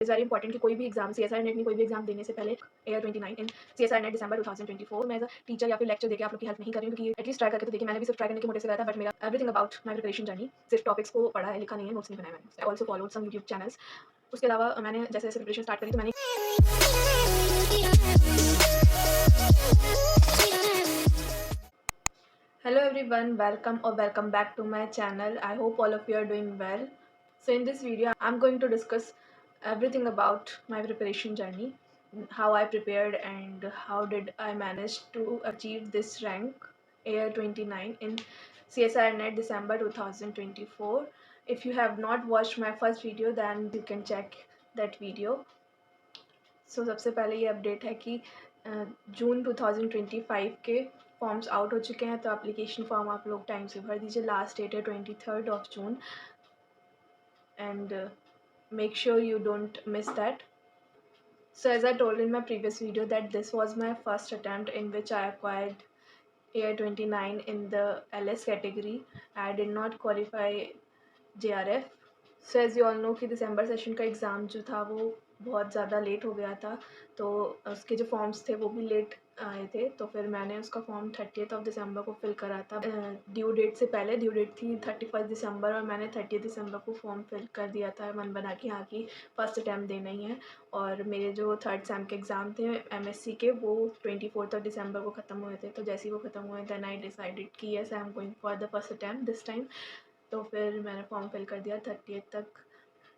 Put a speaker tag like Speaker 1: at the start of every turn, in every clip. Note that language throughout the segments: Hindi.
Speaker 1: इज़ वेरी इंपॉर्टेंट कि कोई भी एग्जाम सीएसआई नेट में कोई भी एग्जाम देने से पहले एयर 29 इन सीएसआई नेट दिसंबर 2024 मैं एज अ टीचर या फिर लेक्चर देके आप लोग की हेल्प नहीं कर रही हूँ, क्योंकि एटलीस्ट ट्राई करके तो देखिए। मैंने भी सिर्फ ट्राई करने के मोटे से करा था, बट मेरा everything about my preparation journey सिर्फ टॉपिक्स को पढ़ा है, लिखा नहीं है, नोट्स नहीं बनाए मैंने। I also followed some YouTube channels. उसके अलावा मैंने जैसे जैसे प्रिपरेशन स्टार्ट करी तो मैंने Hello everyone, welcome or welcome back to my channel. I hope all of you are doing well. So in this video I'm going to discuss everything about my preparation journey, how I prepared and how did I manage to achieve this rank AIR 29 in CSIR NET December 2024. If you have not watched my first video then you can check that video. So सबसे पहले ये अपडेट है कि जून 2025 के फॉर्म्स आउट हो चुके हैं, तो एप्लीकेशन फॉर्म आप लोग टाइम से भर दीजिए। लास्ट डेट है 23rd of June and make sure you don't miss that. So as I told in my previous video that this was my first attempt in which I acquired AIR 29 in the LS category. I did not qualify JRF. So as you all know कि दिसंबर सेशन का एग्ज़ाम जो था वो बहुत ज़्यादा लेट हो गया था, तो उसके जो फॉर्म्स थे वो भी लेट आए थे। तो फिर मैंने उसका फॉर्म 30th of दिसंबर को फिल करा था। ड्यू डेट से पहले, ड्यू डेट थी 31st दिसंबर और मैंने 30 दिसंबर को फॉर्म फिल कर दिया था मन बना कि हाँ कि फर्स्ट अटैम्प्ट देना ही है। और मेरे जो थर्ड सेम के एग्ज़ाम थे एमएससी के वो 24th दिसंबर को ख़त्म हुए थे। तो जैसे ही वो ख़त्म हुए दैन आई डिसाइडेड कि yes I am going for the first attempt this time. तो फिर मैंने फॉर्म फिल कर दिया 30th तक।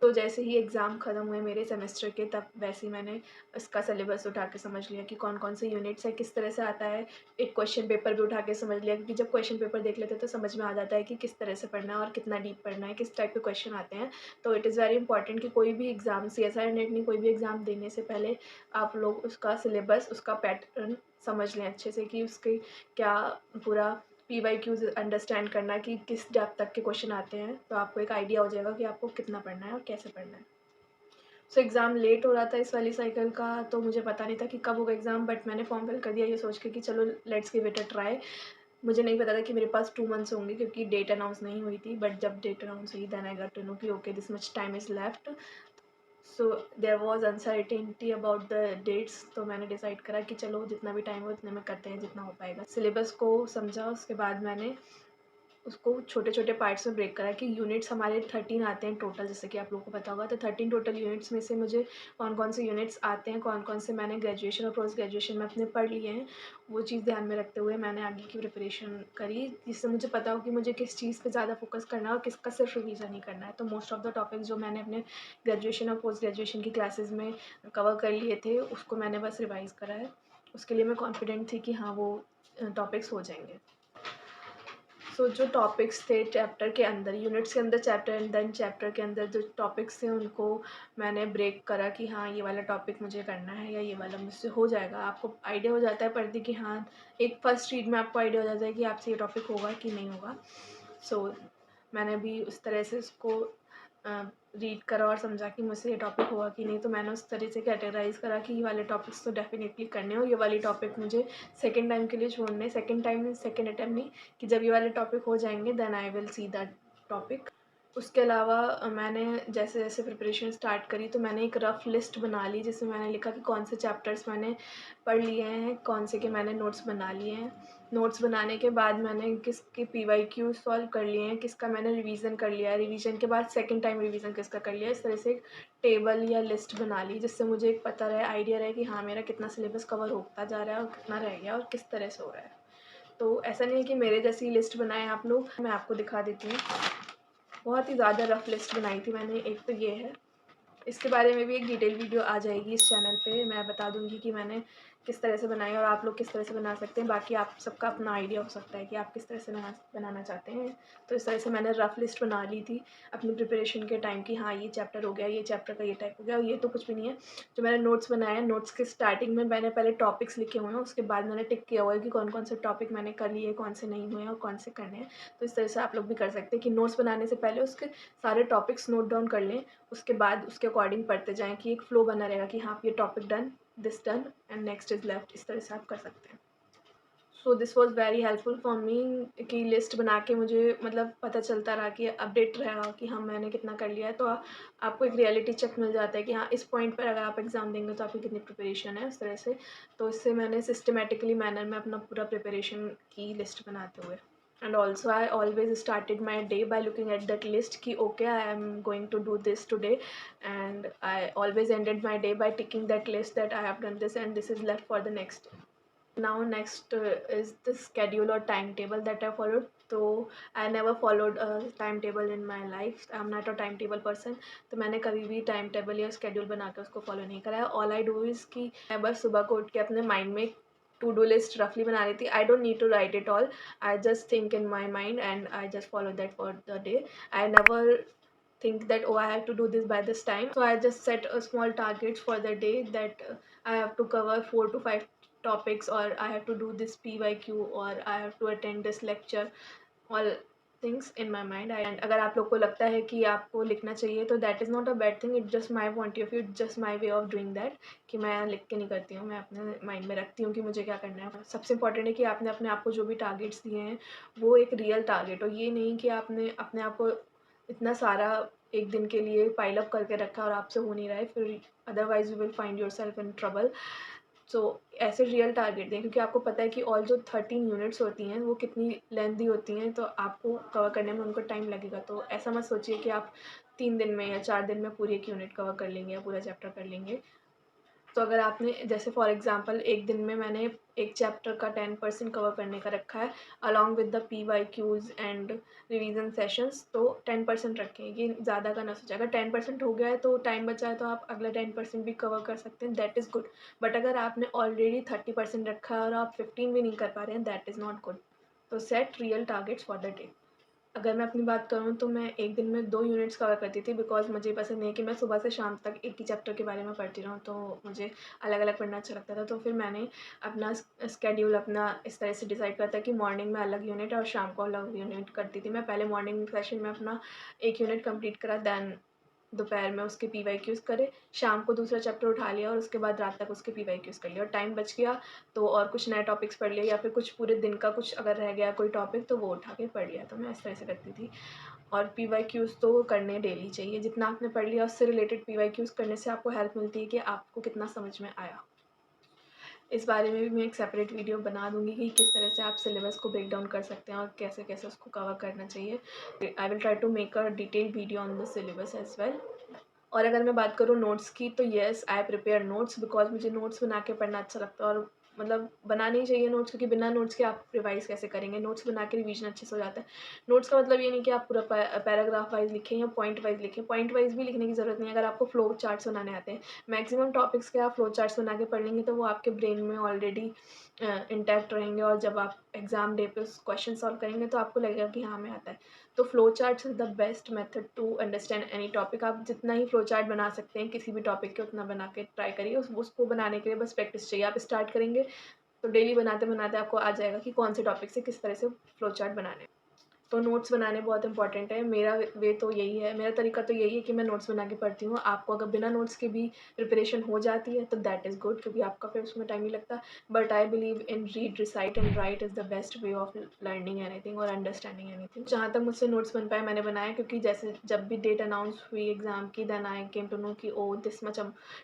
Speaker 1: तो जैसे ही एग्ज़ाम ख़त्म हुए मेरे सेमेस्टर के, तब वैसे ही मैंने इसका सिलेबस उठा के समझ लिया कि कौन कौन से यूनिट्स है, किस तरह से आता है। एक क्वेश्चन पेपर भी उठा के समझ लिया, क्योंकि जब क्वेश्चन पेपर देख लेते हैं तो समझ में आ जाता है कि किस तरह से पढ़ना है और कितना डीप पढ़ना है, किस टाइप के क्वेश्चन आते हैं। तो इट इज़ वेरी इंपॉर्टेंट कि कोई भी एग्ज़ाम सीएसआई नेट नहीं, कोई भी एग्ज़ाम देने से पहले आप लोग उसका सिलेबस, उसका पैटर्न समझ लें अच्छे से कि उसके क्या पूरा PYQs अंडरस्टैंड करना कि किस डेप्थ तक के क्वेश्चन आते हैं। तो आपको एक आइडिया हो जाएगा कि आपको कितना पढ़ना है और कैसे पढ़ना है। सो एग्ज़ाम लेट हो रहा था इस वाली साइकिल का, तो मुझे पता नहीं था कि कब होगा एग्ज़ाम, बट मैंने फॉर्म फिल कर दिया ये सोच के कि चलो let's give it a try. मुझे नहीं पता था कि मेरे पास 2 मंथ्स होंगे, क्योंकि डेट अनाउंस नहीं हुई थी। बट जब डेट अनाउंस हुई then I got to know कि okay this much time is left. So there was uncertainty about the dates. तो मैंने डिसाइड करा कि चलो जितना भी टाइम हो उतने में करते हैं, जितना हो पाएगा। सिलेबस को समझा, उसके बाद मैंने उसको छोटे छोटे पार्ट्स में ब्रेक करा कि यूनिट्स हमारे 13 आते हैं टोटल, जैसे कि आप लोगों को पता होगा। तो 13 टोटल यूनिट्स में से मुझे कौन कौन से यूनिट्स आते हैं, कौन कौन से मैंने ग्रेजुएशन और पोस्ट ग्रेजुएशन में अपने पढ़ लिए हैं, वो चीज़ ध्यान में रखते हुए मैंने आगे की प्रिपरेशन करी, जिससे मुझे पता हो कि मुझे किस चीज़ पे ज़्यादा फोकस करना है और किसका सिर्फ रिवीजन ही करना है। तो मोस्ट ऑफ द टॉपिक्स जो मैंने अपने ग्रेजुएशन और पोस्ट ग्रेजुएशन की क्लासेस में कवर कर लिए थे उसको मैंने बस रिवाइज़ करा है। उसके लिए मैं कॉन्फिडेंट थी कि हाँ वो टॉपिक्स हो जाएंगे। सो जो टॉपिक्स थे चैप्टर के अंदर, यूनिट्स के अंदर चैप्टर एंड देन चैप्टर के अंदर जो टॉपिक्स थे उनको मैंने ब्रेक करा कि हाँ ये वाला टॉपिक मुझे करना है या ये वाला मुझसे हो जाएगा। आपको आइडिया हो जाता है पढ़ते कि हाँ एक फर्स्ट रीड में आपको आइडिया हो जाता है कि आपसे ये टॉपिक होगा कि नहीं होगा। सो मैंने भी उस तरह से उसको रीड करा और समझा कि मुझसे ये टॉपिक होगा कि नहीं। तो मैंने उस तरह से कैटेगराइज़ करा कि ये वाले टॉपिक्स तो डेफिनेटली करने और ये वाली टॉपिक मुझे सेकंड टाइम के लिए छोड़ने। Second time means second attempt नहीं, कि जब ये वाले टॉपिक हो जाएंगे then I will see that topic. उसके अलावा मैंने जैसे जैसे प्रिपरेशन स्टार्ट करी तो मैंने एक रफ़ लिस्ट बना ली, जिसमें मैंने लिखा कि कौन से चैप्टर्स मैंने पढ़ लिए हैं, कौन से के मैंने नोट्स बना लिए हैं। नोट्स बनाने के बाद मैंने किसके PYQ सॉल्व कर लिए हैं, किसका मैंने रिवीजन कर लिया है, रिवीजन के बाद सेकंड टाइम रिवीजन किसका कर लिया है। इस तरह से एक टेबल या लिस्ट बना ली, जिससे मुझे एक पता रहे, आइडिया रहे कि हाँ मेरा कितना सिलेबस कवर होता जा रहा है और कितना रह गया और किस तरह से हो रहा है। तो ऐसा नहीं है कि मेरे जैसी लिस्ट बनाएं आप लोग, मैं आपको दिखा देती हूँ। बहुत ही ज़्यादा रफ़ लिस्ट बनाई थी मैंने। एक तो ये है, इसके बारे में भी एक डिटेल वीडियो आ जाएगी इस चैनल पे। मैं बता दूँगी कि मैंने किस तरह से बनाई और आप लोग किस तरह से बना सकते हैं। बाकी आप सबका अपना आइडिया हो सकता है कि आप किस तरह से बनाना चाहते हैं। तो इस तरह से मैंने रफ़ लिस्ट बना ली थी अपनी प्रिपरेशन के टाइम कि हाँ ये चैप्टर हो गया, ये चैप्टर का ये टाइप हो गया। और ये तो कुछ भी नहीं है, जो मैंने नोट्स बनाए हैं, नोट्स के स्टार्टिंग में मैंने पहले टॉपिक्स लिखे हुए हैं, उसके बाद मैंने टिक किया हुआ है कि कौन कौन से टॉपिक मैंने कर लिए, कौन से नहीं हुए हैं और कौन से करने हैं। तो इस तरह से आप लोग भी कर सकते हैं कि नोट्स बनाने से पहले उसके सारे टॉपिक्स नोट डाउन कर लें, उसके बाद उसके अकॉर्डिंग पढ़ते जाएँ कि एक फ्लो बना रहेगा कि हाँ ये topic done, this done and next is left. इस तरह से आप कर सकते हैं। So this was very helpful for me कि लिस्ट बना के मुझे मतलब पता चलता रहा कि अपडेट रहा कि हाँ मैंने कितना कर लिया है। तो आपको एक रियलिटी चेक मिल जाता है कि हाँ इस पॉइंट पर अगर आप एग्ज़ाम देंगे तो आपकी कितनी प्रिपरेशन है उस तरह से। तो इससे मैंने सिस्टमेटिकली मैनर में अपना पूरा प्रिपरेशन की लिस्ट बनाते हुए। And also I always started my day by looking at that list कि okay I am going to do this today, and I always ended my day by ticking that list that I have done this and this is left for the next day. Now next is the schedule or timetable that I followed. तो I never followed a timetable in my life. I'm not a timetable person. तो मैंने कभी भी टाइम टेबल या स्केड्यूल बना के उसको फॉलो नहीं करा है. ऑल आई डू इज़ कि मैं बस सुबह को उठ के अपने माइंड में टू डू लिस्ट रफली बना लेती. I don't need to write it all. I just think in my mind and I just follow that for the day. I never think that oh I have to do this by this time. So I just set a small targets for the day that I have to cover 4 to 5 topics, or I have to do this PYQ, or I have to attend this lecture. All things in my mind. And अगर आप लोग को लगता है कि आपको लिखना चाहिए तो that is not a bad thing. It's just my point of view, it's just my way of doing that. कि मैं लिख के नहीं करती हूँ, मैं अपने माइंड में रखती हूँ कि मुझे क्या करना है. सबसे इम्पॉर्टेंट है कि आपने अपने आप को जो भी टारगेट्स दिए हैं वो एक रियल टारगेट हो. ये नहीं कि आपने अपने आप को इतना सारा एक दिन के लिए पाइल अप करके रखा और आपसे हो नहीं रहा है, फिर otherwise you will find yourself in trouble. So ऐसे रियल टारगेट दें, क्योंकि आपको पता है कि ऑल जो 13 यूनिट्स होती हैं वो कितनी लेंथी होती हैं, तो आपको कवर करने में उनको टाइम लगेगा. तो ऐसा मत सोचिए कि आप 3 दिन में या 4 दिन में पूरी एक यूनिट कवर कर लेंगे या पूरा चैप्टर कर लेंगे. तो अगर आपने जैसे फॉर एग्ज़ाम्पल एक दिन में मैंने एक चैप्टर का 10% कवर करने का रखा है along with the PYQs and revision sessions, तो 10% रखें. ये ज़्यादा का ना सोचा. अगर 10% हो गया है तो टाइम बचा है तो आप अगला 10% भी कवर कर सकते हैं, दैट इज़ गुड. बट अगर आपने ऑलरेडी 30% रखा है और आप 15 भी नहीं कर पा रहे हैं, दैट इज़ नॉट गुड. तो set real targets for the day. अगर मैं अपनी बात करूँ तो मैं एक दिन में 2 यूनिट्स कवर करती थी, बिकॉज़ मुझे पसंद नहीं है कि मैं सुबह से शाम तक एक ही चैप्टर के बारे में पढ़ती रहूँ. तो मुझे अलग-अलग पढ़ना अच्छा लगता था. तो फिर मैंने अपना स्केड्यूल अपना इस तरह से डिसाइड करा था कि मॉर्निंग में अलग यूनिट और शाम को अलग यूनिट करती थी. मैं पहले मॉर्निंग सेशन में अपना एक यूनिट कंप्लीट करा, देन दोपहर में उसके PYQs करे, शाम को दूसरा चैप्टर उठा लिया और उसके बाद रात तक उसके PYQs कर लिया. और टाइम बच गया तो और कुछ नए टॉपिक्स पढ़ लिए, या फिर कुछ पूरे दिन का कुछ अगर रह गया कोई टॉपिक तो वो उठा के पढ़ लिया. तो मैं इस तरह से करती थी. और PYQs तो करने डेली चाहिए. जितना आपने पढ़ लिया उससे रिलेटेड PYQs करने से आपको हेल्प मिलती है कि आपको कितना समझ में आया. इस बारे में भी मैं एक सेपरेट वीडियो बना दूँगी कि किस तरह से आप सिलेबस को ब्रेक डाउन कर सकते हैं और कैसे-कैसे उसको कवर करना चाहिए. I will try to make a detailed video on the syllabus as well. और अगर मैं बात करूँ नोट्स की, तो yes I prepare notes, because मुझे नोट्स बना के पढ़ना अच्छा लगता है. और मतलब बनाने ही चाहिए नोट्स, क्योंकि बिना नोट्स के आप रिवाइज़ कैसे करेंगे. नोट्स बना के रिवीजन अच्छे से हो जाता है. नोट्स का मतलब ये नहीं कि आप पूरा पैराग्राफ वाइज़ लिखें या पॉइंट वाइज़ लिखें. पॉइंट वाइज़ भी लिखने की ज़रूरत नहीं है अगर आपको फ्लो चार्ट्स बनाने आते हैं. मैक्सिमम टॉपिक्स के आप फ्लो चार्ट्स बना के पढ़ लेंगे तो वो आपके ब्रेन में ऑलरेडी इंटैक्ट रहेंगे, और जब आप एग्ज़ाम डे पे उस क्वेश्चन सॉल्व करेंगे तो आपको लगेगा कि हाँ, हमें आता है. तो flow charts is the best method to understand any topic. आप जितना ही फ्लो चार्ट बना सकते हैं किसी भी टॉपिक के, उतना बना के ट्राई करिए. उसको बनाने के लिए बस प्रैक्टिस चाहिए. आप स्टार्ट करेंगे तो डेली बनाते-बनाते आपको आ जाएगा कि कौन से टॉपिक से किस तरह से फ्लो चार्ट बनाने हैं. तो नोट्स बनाने बहुत इंपॉर्टेंट है. मेरा वे तो यही है, मेरा तरीका तो यही है कि मैं नोट्स बना के पढ़ती हूँ. आपको अगर बिना नोट्स के भी प्रिपरेशन हो जाती है तो दैट इज़ गुड, क्योंकि आपका फिर उसमें टाइम नहीं लगता. But I believe in read, recite and right is the best way of learning anything और अंडरस्टैंडिंग एनीथिंग. जहाँ तक मुझसे नोट्स बन पाए मैंने बनाया, क्योंकि जैसे जब भी डेट अनाउंस हुई एग्ज़ाम की, then I came to know कि oh this much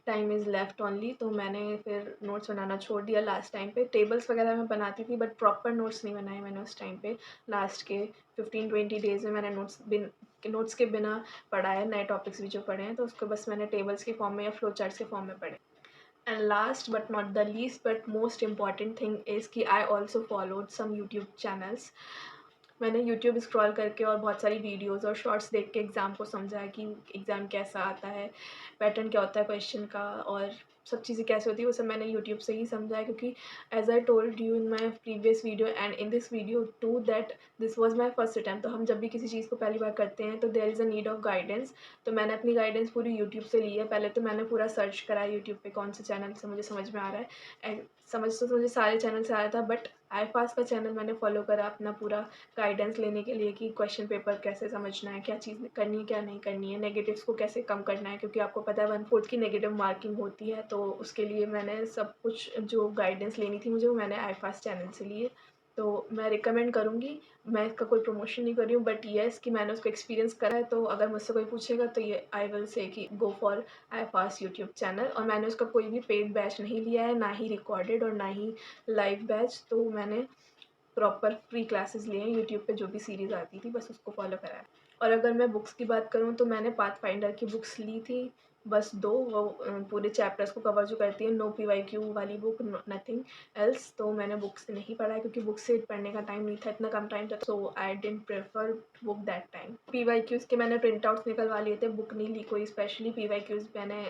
Speaker 1: time is left only. तो मैंने फिर नोट्स बनाना छोड़ दिया लास्ट टाइम पे. टेबल्स वगैरह मैं बनाती थी बट प्रॉपर नोट्स नहीं बनाए मैंने उस टाइम पे. लास्ट के 15-20 डेज़ में मैंने नोट्स के बिना पढ़ा है. नए टॉपिक्स भी जो पढ़े हैं तो उसको बस मैंने टेबल्स के फॉर्म में या फ्लो चार्ट्स के फॉर्म में पढ़े. And last but not the least but most important thing is कि I also followed some YouTube channels. मैंने यूट्यूब स्क्रॉल करके और बहुत सारी वीडियोज़ और शॉर्ट्स देख के एग्ज़ाम को समझा है कि एग्ज़ाम कैसा आता है, पैटर्न क्या होता है क्वेश्चन का, और सब चीज़ें कैसे होती है, वो सब मैंने यूट्यूब से ही समझा है. क्योंकि as I told you in my previous video and in this video too that this was my first attempt. तो हम जब भी किसी चीज़ को पहली बार करते हैं तो there is a need of guidance. तो मैंने अपनी गाइडेंस पूरी यूट्यूब से ली है. पहले तो मैंने पूरा सर्च करा यूट्यूब पे कौन से चैनल से मुझे समझ में आ रहा है. समझ तो मुझे सारे चैनल से आ रहा था, बट IFAS का चैनल मैंने फॉलो करा अपना पूरा गाइडेंस लेने के लिए कि क्वेश्चन पेपर कैसे समझना है, क्या चीज़ करनी है क्या नहीं करनी है, नेगेटिव्स को कैसे कम करना है, क्योंकि आपको पता है 1/4 की नेगेटिव मार्किंग होती है. तो उसके लिए मैंने सब कुछ जो गाइडेंस लेनी थी मुझे, वो मैंने iFast चैनल से लिए। तो मैं रिकमेंड करूँगी, मैं इसका कोई प्रमोशन नहीं कर रही हूँ, बट येस कि मैंने उसको एक्सपीरियंस करा है, तो अगर मुझसे कोई पूछेगा तो ये आई विल से कि go for iFast YouTube channel. और मैंने उसका कोई भी पेड बैच नहीं लिया है, ना ही रिकॉर्डेड और ना ही लाइव बैच, तो मैंने प्रॉपर फ्री क्लासेस लिए हैं यूट्यूब पे, जो भी सीरीज़ आती थी बस उसको फॉलो करा है। और अगर मैं बुक्स की बात करूँ तो मैंने पाथफाइंडर की बुक्स ली थी, बस 2, वो पूरे चैप्टर्स को कवर जो करती है, नो PYQ वाली बुक, नथिंग एल्स। तो मैंने बुक से नहीं पढ़ा है क्योंकि बुक से पढ़ने का टाइम नहीं था, इतना कम टाइम था, so I didn't prefer book that time. PYQs के मैंने प्रिंट आउट्स निकलवा लिए थे, बुक नहीं ली कोई स्पेशली। PYQs मैंने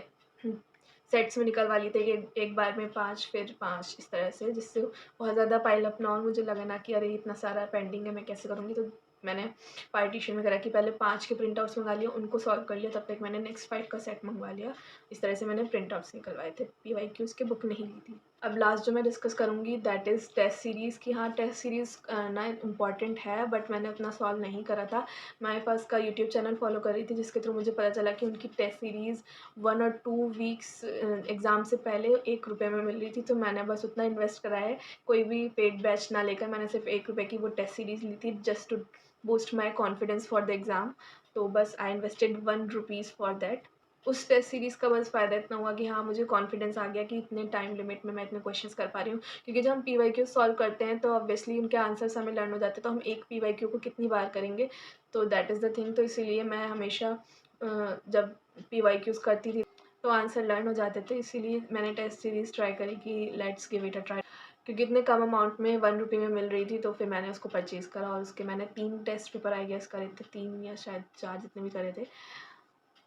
Speaker 1: सेट्स में निकलवा लिए थे कि एक बार में 5 फिर 5 इस तरह से, जिससे बहुत ज़्यादा पाइल अप ना हो, मुझे लगा ना कि अरे इतना सारा पेंडिंग है, मैं कैसे करूँगी। तो मैंने पार्टीशन में करा कि पहले 5 के प्रिंट आउट्स मंगा लिए, उनको सॉल्व कर लिया, तब तक मैंने नेक्स्ट 5 का सेट मंगवा लिया। इस तरह से मैंने प्रिंट आउट्स निकलवाए थे। PYQs की बुक नहीं ली थी। अब लास्ट जो मैं डिस्कस करूँगी दैट इज़ टेस्ट सीरीज़ की। हाँ, टेस्ट सीरीज़ ना इम्पॉर्टेंट है, बट मैंने उतना सॉल्व नहीं करा था। मैं पास का यूट्यूब चैनल फॉलो कर रही थी, जिसके थ्रू मुझे पता चला कि उनकी टेस्ट सीरीज़ 1 और 2 वीक्स एग्ज़ाम से पहले ₹1 में मिल रही थी, तो मैंने बस उतना इन्वेस्ट करा है। कोई भी पेड बैच ना लेकर मैंने सिर्फ ₹1 की वो टेस्ट सीरीज़ ली थी, just to boost my confidence for the exam. तो बस आई इन्वेस्टेड ₹1 फॉर दैट। उस टेस्ट सीरीज़ का बस फ़ायदा इतना हुआ कि हाँ, मुझे कॉन्फिडेंस आ गया कि इतने टाइम लिमिट में मैं इतने क्वेश्चंस कर पा रही हूँ। क्योंकि जब हम PYQ सॉल्व करते हैं तो ऑब्वियसली उनके आंसर्स हमें लर्न हो जाते हैं, तो हम एक PYQ को कितनी बार करेंगे, तो दैट इज़ द थिंग। तो इसीलिए मैं हमेशा जब PYQs करती थी तो आंसर लर्न हो जाते थे, इसीलिए मैंने टेस्ट सीरीज़ ट्राई करी कि let's give it a try. क्योंकि इतने कम अमाउंट में ₹1 में मिल रही थी, तो फिर मैंने उसको परचेज़ करा और उसके मैंने 3 टेस्ट पेपर आई गेस करे थे, 3 या शायद 4 जितने भी करे थे।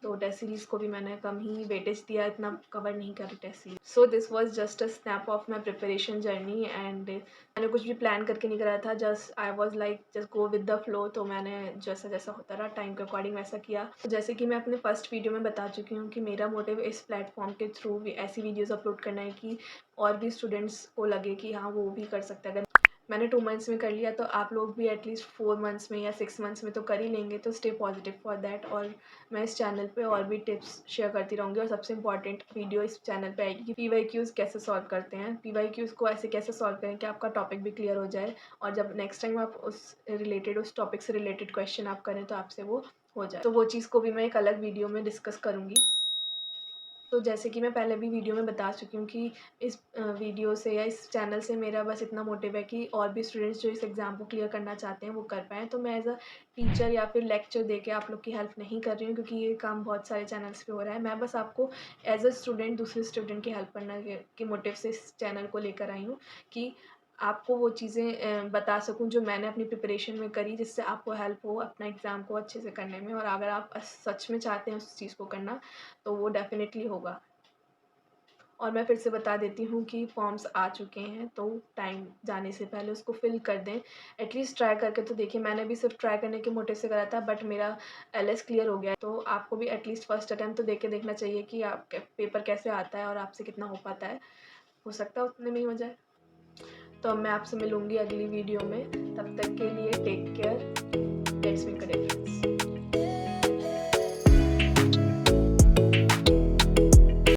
Speaker 1: तो टेस्ट सीरीज़ को भी मैंने कम ही वेटेज दिया, इतना कवर नहीं करी test series. So this was just a snap of my preparation journey, and मैंने कुछ भी प्लान करके नहीं करा था, just I was like just go with the flow. तो मैंने जैसा जैसा होता रहा टाइम के अकॉर्डिंग वैसा किया। तो जैसे कि मैं अपने फर्स्ट वीडियो में बता चुकी हूँ कि मेरा मोटिव इस प्लेटफॉर्म के थ्रू भी ऐसी वीडियोज़ अपलोड करना है कि और भी स्टूडेंट्स को लगे कि हाँ, वो भी कर सकते हैं। अगर मैंने 2 मंथ्स में कर लिया, तो आप लोग भी एटलीस्ट 4 मंथ्स में या 6 मंथ्स में तो कर ही लेंगे। तो स्टे पॉजिटिव फॉर दैट। और मैं इस चैनल पे और भी टिप्स शेयर करती रहूँगी, और सबसे इम्पॉर्टेंट वीडियो इस चैनल पे आएगी कि PYQs कैसे सॉल्व करते हैं, PYQs को ऐसे कैसे सॉल्व करें कि आपका टॉपिक भी क्लियर हो जाए, और जब नेक्स्ट टाइम आप उस टॉपिक से रिलेटेड क्वेश्चन आप करें तो आपसे वो हो जाए। तो वो चीज़ को भी मैं एक अलग वीडियो में डिस्कस करूँगी। तो जैसे कि मैं पहले भी वीडियो में बता चुकी हूँ कि इस वीडियो से या इस चैनल से मेरा बस इतना मोटिव है कि और भी स्टूडेंट्स जो इस एग्ज़ाम को क्लियर करना चाहते हैं वो कर पाएँ। तो मैं एज़ अ टीचर या फिर लेक्चर दे के आप लोग की हेल्प नहीं कर रही हूँ, क्योंकि ये काम बहुत सारे चैनल्स पे हो रहा है। मैं बस आपको एज़ अ स्टूडेंट दूसरे स्टूडेंट की हेल्प करने के मोटिव से इस चैनल को लेकर आई हूँ कि आपको वो चीज़ें बता सकूँ जो मैंने अपनी प्रिपरेशन में करी, जिससे आपको हेल्प हो अपना एग्ज़ाम को अच्छे से करने में। और अगर आप सच में चाहते हैं उस चीज़ को करना, तो वो डेफ़िनेटली होगा। और मैं फिर से बता देती हूँ कि फॉर्म्स आ चुके हैं, तो टाइम जाने से पहले उसको फिल कर दें। एटलीस्ट ट्राई करके तो देखिए, मैंने भी सिर्फ ट्राई करने के मोटिव से करा था, बट मेरा LS क्लियर हो गया है। तो आपको भी एटलीस्ट फर्स्ट अटेम्प्ट तो दे के देखना चाहिए कि आप पेपर कैसे आता है और आपसे कितना हो पाता है। हो सकता है उतने में ही हो जाए। तो अब मैं आपसे मिलूँगी अगली वीडियो में। तब तक के लिए take care. Let's make a